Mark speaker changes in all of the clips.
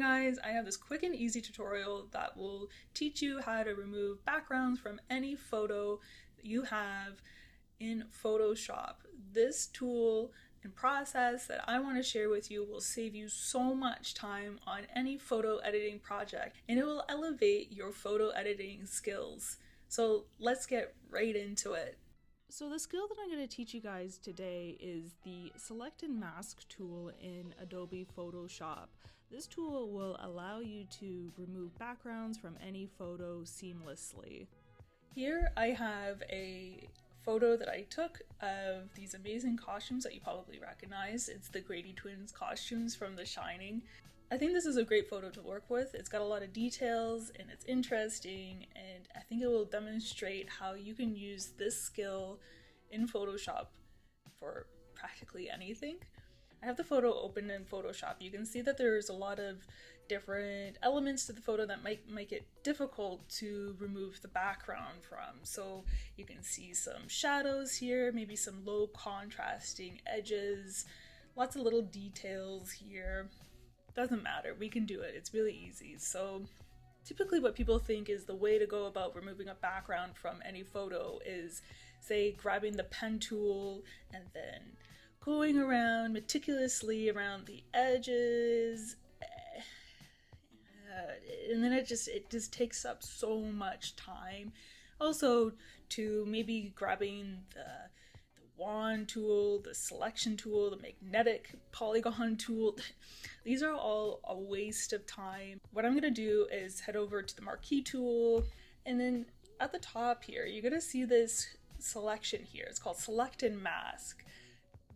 Speaker 1: guys, I have this quick and easy tutorial that will teach you how to remove backgrounds from any photo that you have in Photoshop. This tool and process that I want to share with you will save you so much time on any photo editing project, and it will elevate your photo editing skills. So let's get right into it. So the skill that I'm going to teach you guys today is the Select and Mask tool in Adobe Photoshop. This tool will allow you to remove backgrounds from any photo seamlessly. Here I have a photo that I took of these amazing costumes that you probably recognize. It's the Grady twins costumes from The Shining. I think this is a great photo to work with. It's got a lot of details and it's interesting, and I think it will demonstrate how you can use this skill in Photoshop for practically anything. I have the photo open in Photoshop. You can see that there's a lot of different elements to the photo that might make it difficult to remove the background from. So you can see some shadows here, maybe some low contrasting edges, lots of little details here. Doesn't matter, we can do it, it's really easy. So typically what people think is the way to go about removing a background from any photo is, say, grabbing the pen tool and then going around meticulously around the edges, and then it just takes up so much time. Also, to maybe grabbing the wand tool, the selection tool, the magnetic polygon tool. These are all a waste of time. What I'm gonna do is head over to the marquee tool, and then at the top here, you're gonna see this selection here. It's called Select and Mask.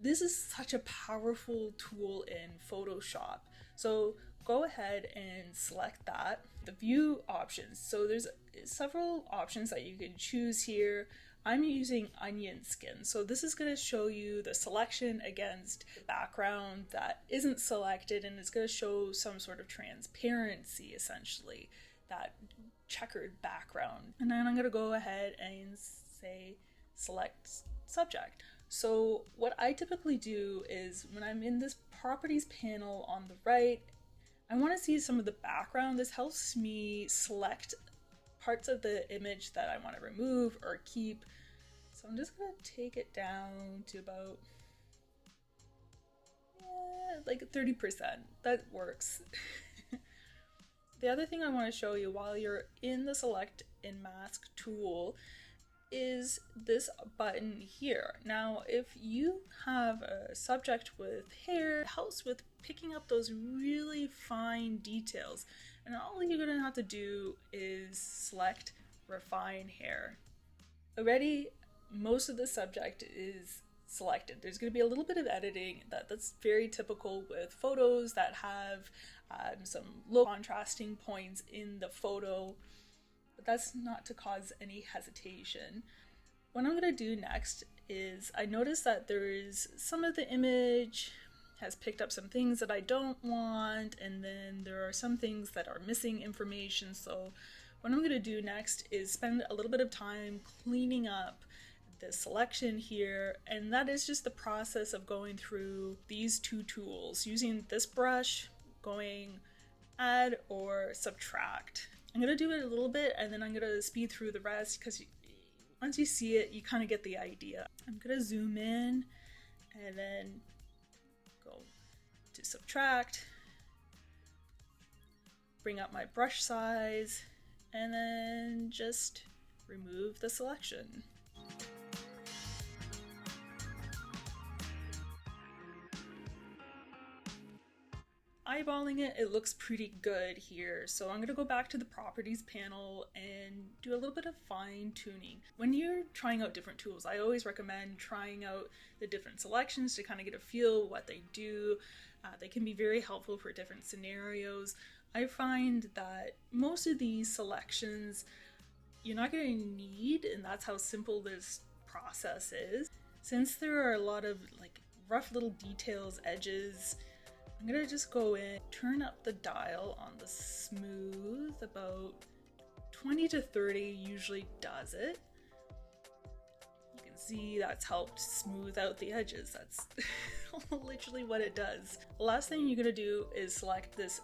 Speaker 1: This is such a powerful tool in Photoshop. So go ahead and select that. The view options. So there's several options that you can choose here. I'm using onion skin. So this is going to show you the selection against background that isn't selected, and it's going to show some sort of transparency, essentially, that checkered background. And then I'm going to go ahead and say select subject. So what I typically do is when I'm in this properties panel on the right, I want to see some of the background. This helps me select parts of the image that I want to remove or keep. So I'm just going to take it down to about like 30%. That works. The other thing I want to show you while you're in the Select and Mask tool is this button here. Now, if you have a subject with hair, it helps with picking up those really fine details. And all you're gonna have to do is select Refine Hair. Already, most of the subject is selected. There's going to be a little bit of editing that's very typical with photos that have some low contrasting points in the photo. But that's not to cause any hesitation. What I'm going to do next is I notice that there is some of the image has picked up some things that I don't want, and then there are some things that are missing information. So what I'm going to do next is spend a little bit of time cleaning up the selection here, and that is just the process of going through these two tools, using this brush, going add or subtract. I'm going to do it a little bit and then I'm going to speed through the rest because once you see it, you kind of get the idea. I'm going to zoom in and then go to subtract, bring up my brush size, and then just remove the selection. Eyeballing it, it looks pretty good here. So I'm going to go back to the properties panel and do a little bit of fine tuning. When you're trying out different tools, I always recommend trying out the different selections to kind of get a feel what they do. They can be very helpful for different scenarios. I find that most of these selections you're not going to need, and that's how simple this process is. Since there are a lot of like rough little details, edges, I'm gonna just go in, turn up the dial on the smooth, about 20 to 30 usually does it. You can see that's helped smooth out the edges. That's literally what it does. The last thing you're gonna do is select this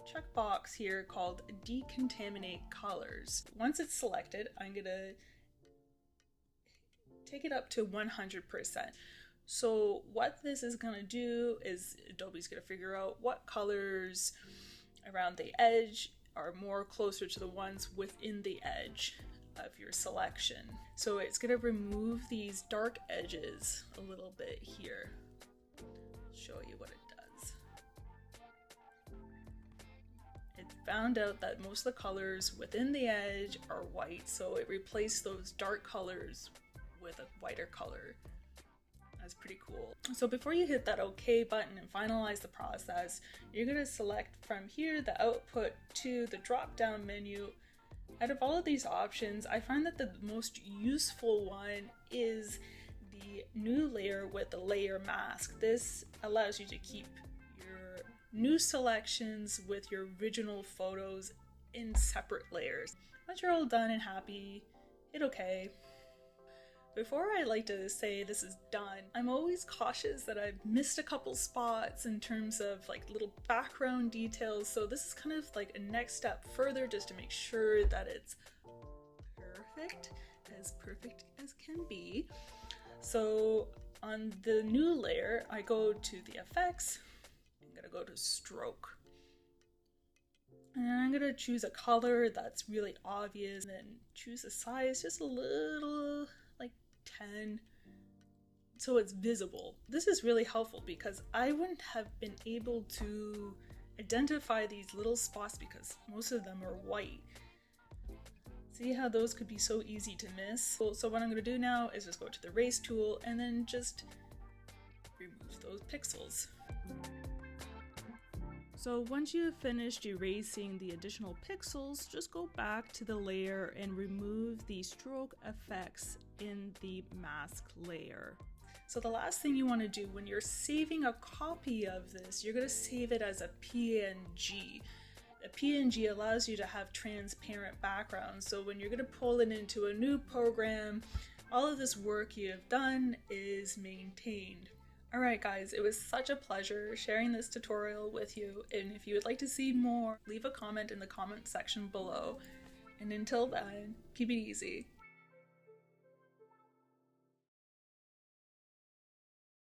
Speaker 1: checkbox here called decontaminate colors. Once it's selected, I'm gonna take it up to 100%. So what this is gonna do is Adobe's gonna figure out what colors around the edge are more closer to the ones within the edge of your selection. So it's gonna remove these dark edges a little bit here. I'll show you what it does. It found out that most of the colors within the edge are white, so it replaced those dark colors with a whiter color. That's pretty cool. So before you hit that OK button and finalize the process, you're gonna select from here the output to the drop down menu. Out of all of these options, I find that the most useful one is the new layer with the layer mask. This allows you to keep your new selections with your original photos in separate layers. Once you're all done and happy, hit OK. Before I like to say this is done, I'm always cautious that I've missed a couple spots in terms of like little background details, so this is kind of like a next step further just to make sure that it's perfect as can be. So on the new layer, I go to the effects, I'm gonna go to stroke. And I'm gonna choose a color that's really obvious and then choose a size just a little, like 10, so it's visible. This is really helpful because I wouldn't have been able to identify these little spots because most of them are white. See how those could be so easy to miss? So what I'm gonna do now is just go to the erase tool and then just remove those pixels. So once you've finished erasing the additional pixels, just go back to the layer and remove the stroke effects in the mask layer. So the last thing you want to do when you're saving a copy of this, you're going to save it as a PNG. A PNG allows you to have transparent backgrounds, so when you're going to pull it into a new program, all of this work you have done is maintained. Alright guys, it was such a pleasure sharing this tutorial with you, and if you would like to see more, leave a comment in the comment section below. And until then, keep it easy.